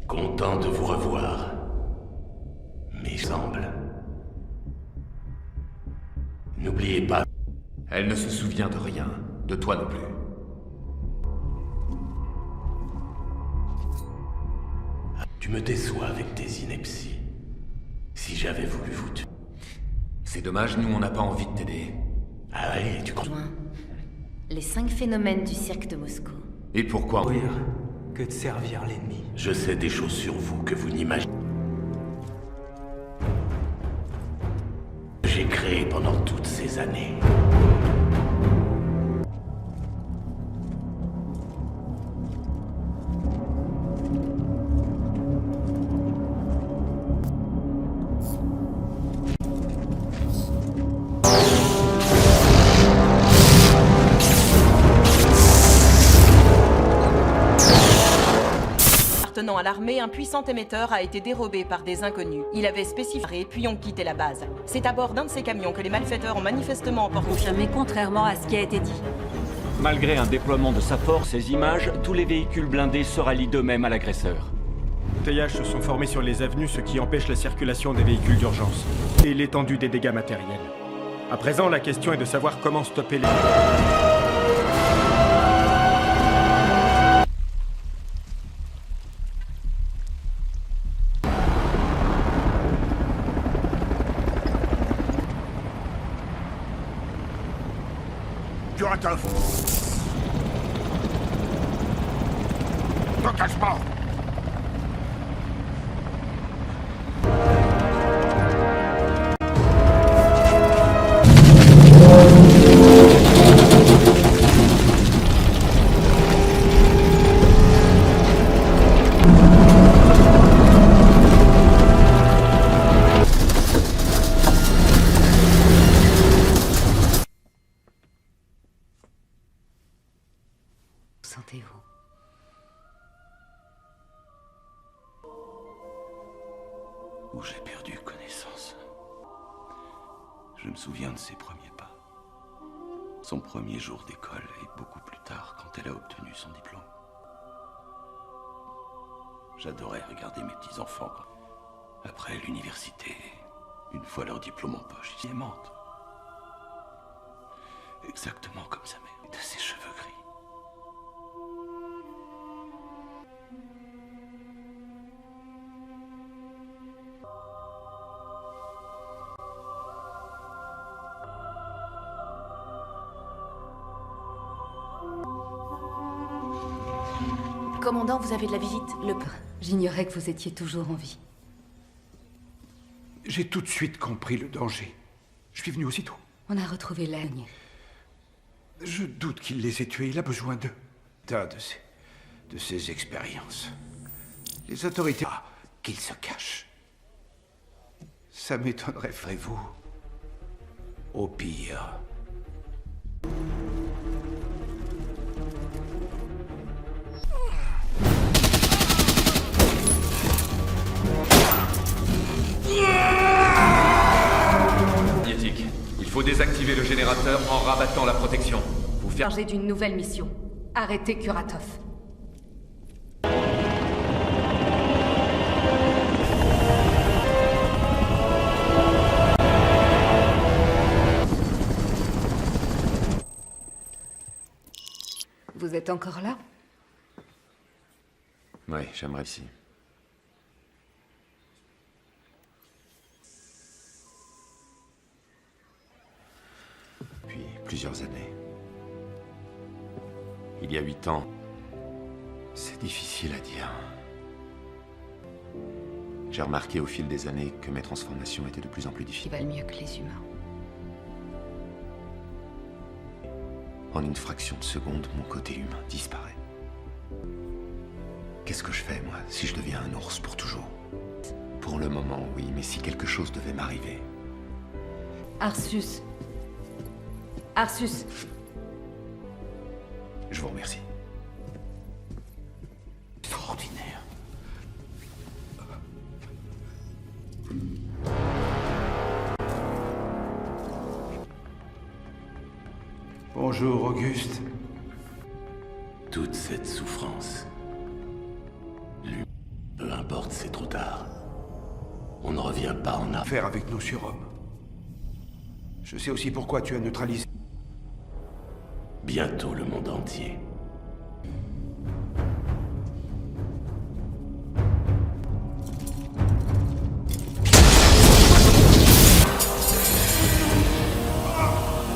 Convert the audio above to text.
Content de vous revoir. Mais semble. N'oubliez pas. Elle ne se souvient de rien. De toi non plus. Tu me déçois avec tes inepties. Si j'avais voulu vous tuer. C'est dommage, nous on n'a pas envie de t'aider. Ah ouais, tu crois. Loin. Les 5 phénomènes du cirque de Moscou. Et pourquoi Mourir que de servir l'ennemi. Je sais des choses sur vous que vous n'imaginez. J'ai créé pendant toutes ces années. Appartenant à l'armée, un puissant émetteur a été dérobé par des inconnus. Il avait spécifié puis ont quitté la base. C'est à bord d'un de ces camions que les malfaiteurs ont manifestement emporté. Confirmé contrairement à ce qui a été dit. Malgré un déploiement de sa force et images, tous les véhicules blindés se rallient d'eux-mêmes à l'agresseur. Embouteillages se sont formés sur les avenues, ce qui empêche la circulation des véhicules d'urgence et l'étendue des dégâts matériels. À présent, la question est de savoir comment stopper les... Kuratov! Engagement! Sentez-vous. Où j'ai perdu connaissance. Je me souviens de ses premiers pas. Son premier jour d'école et beaucoup plus tard quand elle a obtenu son diplôme. J'adorais regarder mes petits-enfants. Après l'université, une fois leur diplôme en poche, ils mentent. Exactement comme sa mère, de ses cheveux gris. Commandant, vous avez de la visite. J'ignorais que vous étiez toujours en vie. J'ai tout de suite compris le danger. Je suis venu aussitôt. On a retrouvé l'aigne. Je doute qu'il les ait tués. Il a besoin d'eux. Tas de ces expériences. Les autorités... Ah, qu'ils se cachent. Ça m'étonnerait, ferez-vous. Au pire... Magnétique. Il faut désactiver le générateur en rabattant la protection. Vous faire... Chargé d'une nouvelle mission. Arrêtez Kuratov. Vous êtes encore là? Oui, j'aimerais ici. Depuis plusieurs années. Il y a 8 ans. C'est difficile à dire. J'ai remarqué au fil des années que mes transformations étaient de plus en plus Qui difficiles. valent mieux que les humains. En une fraction de seconde, mon côté humain disparaît. Qu'est-ce que je fais, moi, si je deviens un ours pour toujours? Pour le moment, oui, mais si quelque chose devait m'arriver... Arsus. Arsus. Je vous remercie. Extraordinaire. Bonjour, Auguste. Toute cette souffrance. Lui, peu importe. importe, c'est trop tard. On ne revient pas en arrière. Faire avec nos surhommes. Je sais aussi pourquoi tu as neutralisé. Bientôt le monde entier